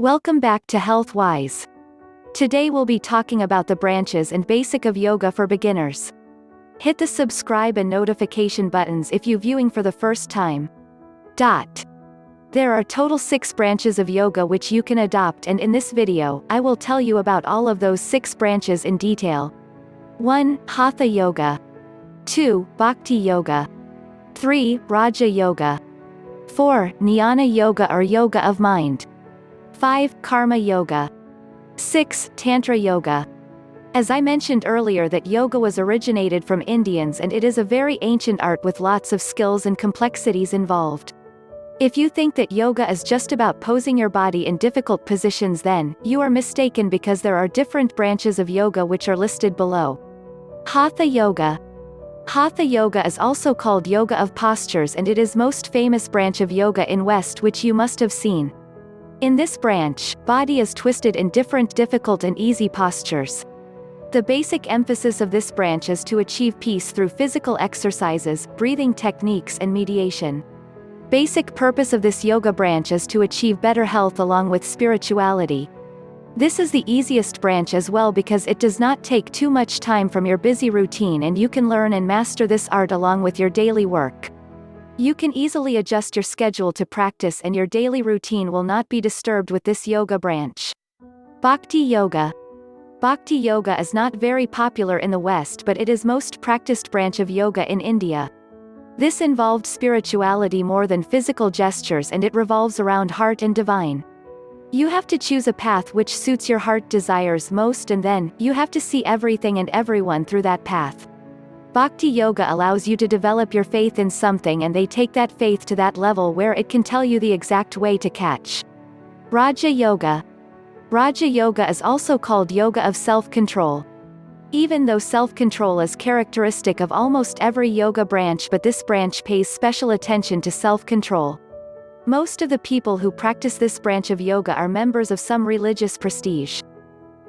Welcome back to Health Wise. Today we'll be talking about the branches and basic of yoga for beginners. Hit the subscribe and notification buttons if you're viewing for the first time. There are total 6 branches of yoga which you can adopt, and in this video, I will tell you about all of those 6 branches in detail. 1. Hatha Yoga. 2. Bhakti Yoga. 3. Raja Yoga. 4. Jnana Yoga or Yoga of Mind. 5. Karma Yoga. 6. Tantra Yoga. As I mentioned earlier that yoga was originated from Indians, and it is a very ancient art with lots of skills and complexities involved. If you think that yoga is just about posing your body in difficult positions, then you are mistaken, because there are different branches of yoga which are listed below. Hatha Yoga. Hatha Yoga is also called Yoga of Postures, and it is most famous branch of yoga in West, which you must have seen. In this branch, body is twisted in different difficult and easy postures. The basic emphasis of this branch is to achieve peace through physical exercises, breathing techniques and mediation. Basic purpose of this yoga branch is to achieve better health along with spirituality. This is the easiest branch as well, because it does not take too much time from your busy routine, and you can learn and master this art along with your daily work. You can easily adjust your schedule to practice, and your daily routine will not be disturbed with this yoga branch. Bhakti Yoga. Bhakti Yoga is not very popular in the West, but it is most practiced branch of yoga in India. This involved spirituality more than physical gestures, and it revolves around heart and divine. You have to choose a path which suits your heart desires most, and then you have to see everything and everyone through that path. Bhakti Yoga allows you to develop your faith in something, and they take that faith to that level where it can tell you the exact way to catch. Raja Yoga. Raja Yoga is also called Yoga of Self-Control. Even though self-control is characteristic of almost every yoga branch, but this branch pays special attention to self-control. Most of the people who practice this branch of yoga are members of some religious prestige.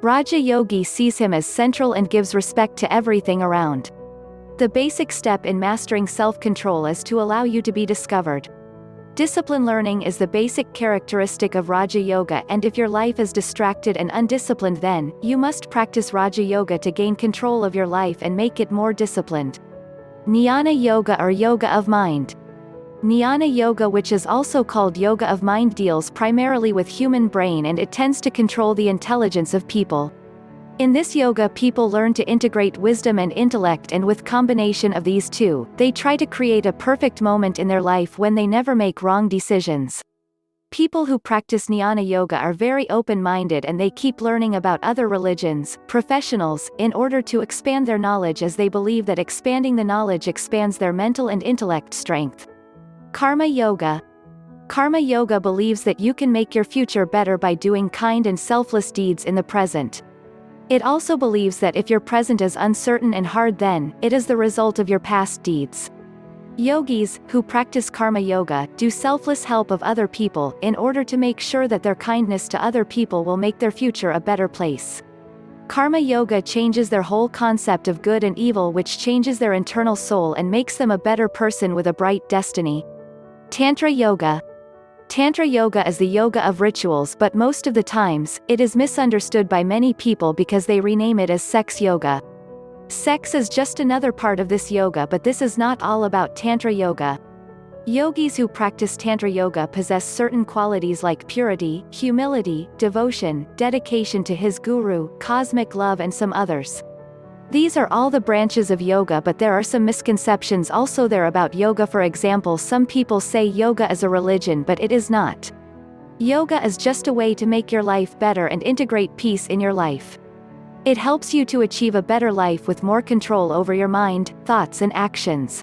Raja Yogi sees him as central and gives respect to everything around. The basic step in mastering self-control is to allow you to be discovered. Discipline learning is the basic characteristic of Raja Yoga, and if your life is distracted and undisciplined, then you must practice Raja Yoga to gain control of your life and make it more disciplined. Jnana Yoga or Yoga of Mind. Jnana Yoga, which is also called Yoga of Mind, deals primarily with human brain, and it tends to control the intelligence of people. In this yoga, people learn to integrate wisdom and intellect, and with combination of these two, they try to create a perfect moment in their life when they never make wrong decisions. People who practice Jnana Yoga are very open-minded, and they keep learning about other religions, professionals, in order to expand their knowledge, as they believe that expanding the knowledge expands their mental and intellect strength. Karma Yoga. Karma Yoga believes that you can make your future better by doing kind and selfless deeds in the present. It also believes that if your present is uncertain and hard, then it is the result of your past deeds. Yogis, who practice Karma Yoga, do selfless help of other people, in order to make sure that their kindness to other people will make their future a better place. Karma Yoga changes their whole concept of good and evil, which changes their internal soul and makes them a better person with a bright destiny. Tantra Yoga. Tantra Yoga is the yoga of rituals, but most of the times, it is misunderstood by many people because they rename it as sex yoga. Sex is just another part of this yoga, but this is not all about Tantra Yoga. Yogis who practice Tantra Yoga possess certain qualities like purity, humility, devotion, dedication to his guru, cosmic love, and some others. These are all the branches of yoga, but there are some misconceptions also there about yoga. For example, some people say yoga is a religion, but it is not. Yoga is just a way to make your life better and integrate peace in your life. It helps you to achieve a better life with more control over your mind, thoughts, and actions.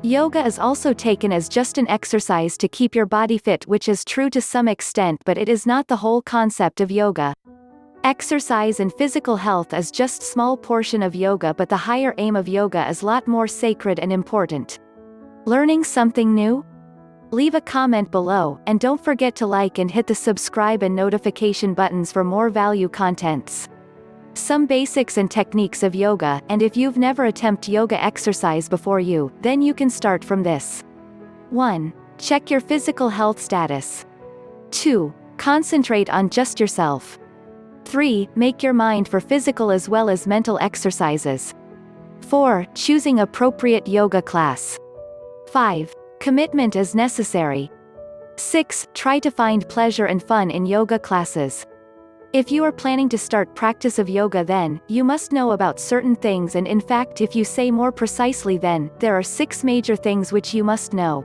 Yoga is also taken as just an exercise to keep your body fit, which is true to some extent, but it is not the whole concept of yoga. Exercise and physical health is just small portion of yoga, but the higher aim of yoga is lot more sacred and important. Learning something new? Leave a comment below, and don't forget to like and hit the subscribe and notification buttons for more value contents. Some basics and techniques of yoga, and if you've never attempted yoga exercise before then you can start from this. 1. Check your physical health status. 2. Concentrate on just yourself. 3. Make your mind for physical as well as mental exercises. 4. Choosing appropriate yoga class. 5. Commitment is necessary. 6. Try to find pleasure and fun in yoga classes. If you are planning to start practice of yoga, then you must know about certain things, and in fact if you say more precisely, then there are 6 major things which you must know.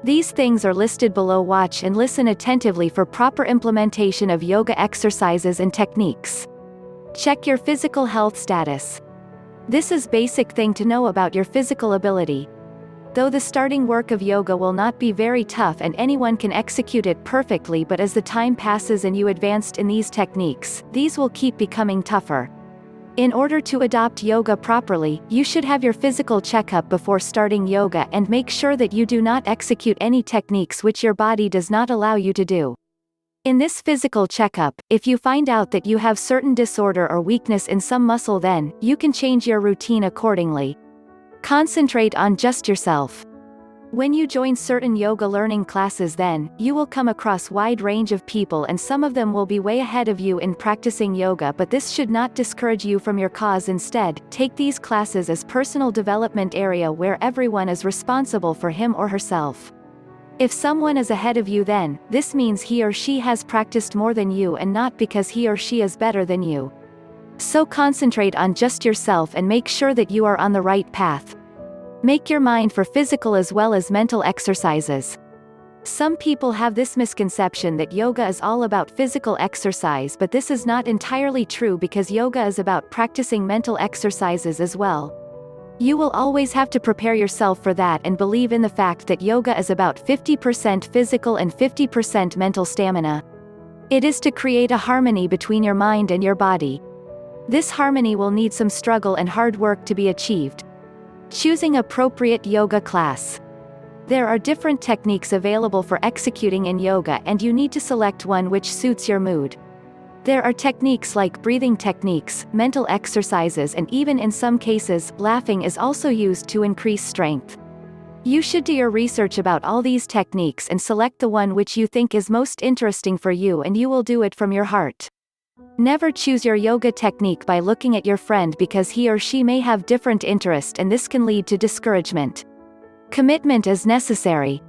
These things are listed below. Watch and listen attentively for proper implementation of yoga exercises and techniques. Check your physical health status. This is basic thing to know about your physical ability. Though the starting work of yoga will not be very tough and anyone can execute it perfectly, but as the time passes and you advanced in these techniques, these will keep becoming tougher. In order to adopt yoga properly, you should have your physical checkup before starting yoga and make sure that you do not execute any techniques which your body does not allow you to do. In this physical checkup, if you find out that you have certain disorder or weakness in some muscle, then you can change your routine accordingly. Concentrate on just yourself. When you join certain yoga learning classes, then you will come across wide range of people, and some of them will be way ahead of you in practicing yoga, but this should not discourage you from your cause. Instead, take these classes as personal development area where everyone is responsible for him or herself. If someone is ahead of you, then this means he or she has practiced more than you and not because he or she is better than you. So concentrate on just yourself and make sure that you are on the right path. Make your mind for physical as well as mental exercises. Some people have this misconception that yoga is all about physical exercise, but this is not entirely true because yoga is about practicing mental exercises as well. You will always have to prepare yourself for that and believe in the fact that yoga is about 50% physical and 50% mental stamina. It is to create a harmony between your mind and your body. This harmony will need some struggle and hard work to be achieved. Choosing appropriate yoga class. There are different techniques available for executing in yoga, and you need to select one which suits your mood. There are techniques like breathing techniques, mental exercises, and even in some cases, laughing is also used to increase strength. You should do your research about all these techniques and select the one which you think is most interesting for you, and you will do it from your heart. Never choose your yoga technique by looking at your friend because he or she may have different interest, and this can lead to discouragement. Commitment is necessary.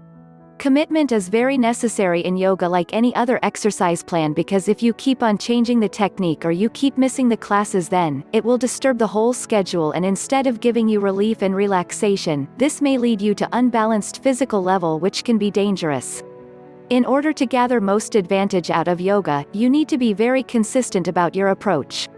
Commitment is very necessary in yoga like any other exercise plan, because if you keep on changing the technique or you keep missing the classes, then it will disturb the whole schedule, and instead of giving you relief and relaxation, this may lead you to unbalanced physical level, which can be dangerous. In order to gather most advantage out of yoga, you need to be very consistent about your approach.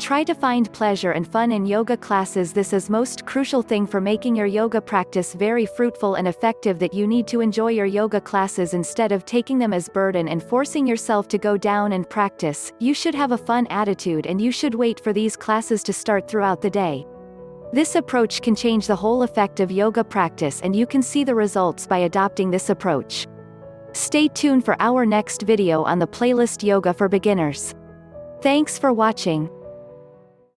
Try to find pleasure and fun in yoga classes. This is most crucial thing for making your yoga practice very fruitful and effective, that you need to enjoy your yoga classes instead of taking them as burden and forcing yourself to go down and practice. You should have a fun attitude, and you should wait for these classes to start throughout the day. This approach can change the whole effect of yoga practice, and you can see the results by adopting this approach. Stay tuned for our next video on the playlist Yoga for Beginners. Thanks for watching.